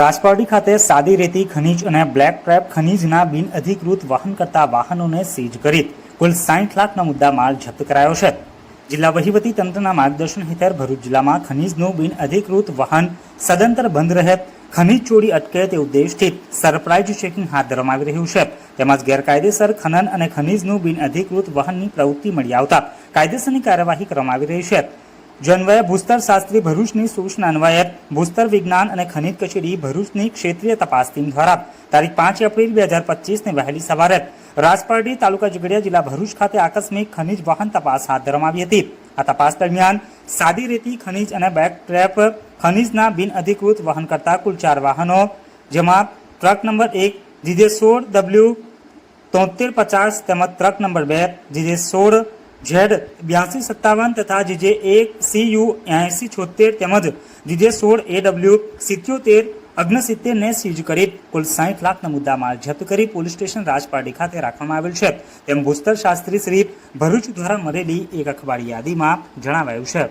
રાજપારડી ખાતે સાદી રેતી ખનીજ અને બ્લેક ટ્રેપ ખનીજના બિનઅધિકૃત વહન કરતા વાહનોને સીઝ કરી કુલ 60 લાખનો મુદ્દામાલ જપ્ત કરાયો છે। જિલ્લા વહીવટી તંત્રના માર્ગદર્શન હેઠળ ભરૂચ જિલ્લામાં ખનીજનું બિનઅધિકૃત વહન સદંતર બંધ રહે, ખનીજ ચોરી અટકે તે ઉદ્દેશથી સરપ્રાઇઝ ચેકિંગ હાથ ધરવામાં આવી રહ્યું છે। તેમજ ગેરકાયદેસર ખનન અને ખનીજનું બિનઅધિકૃત વહનની પ્રવૃત્તિ મળી આવતા કાયદેસરની કાર્યવાહી કરવામાં આવી રહી છે। જન્વય ભૂસ્તર શાસ્ત્રી ભરૂચની સૂચના અન્વયે ભૂસ્તર વિજ્ઞાન અને ખનિજ કચેરી ભરૂચની ક્ષેત્રીય તપાસ ટીમ દ્વારા તારીખ 5 એપ્રિલ 2025 વહેલી સવારે રાજપારડી તાલુકા ઝઘડિયા જિલ્લા ભરૂચ ખાતે આકસ્મિક ખનિજ વાહન તપાસ હાથ ધરવામાં આવી હતી। આ તપાસ દરમિયાન સાદી રેતી ખનિજ અને બ્લેક ટ્રેપ ખનિજના બિનઅધિકૃત વહન કરતા કુલ 4 વાહનો, જેમાં ટ્રક નંબર 1 GJ16W7350 તેમજ ટ્રક નંબર 2 GJ16 Z8257 તથા GJ1 CU 8076 તેમજ GJ16AW 77 69 ને સીઝ કરી કુલ 60 લાખનો મુદ્દામાલ જપ્ત કરી પોલીસ સ્ટેશન રાજપારડી ખાતે રાખવામાં આવેલ છે, તેમ ભૂસ્તર શાસ્ત્રી શ્રી ભરૂચ દ્વારા મળેલી એક અખબારી યાદીમાં જણાવાયું છે।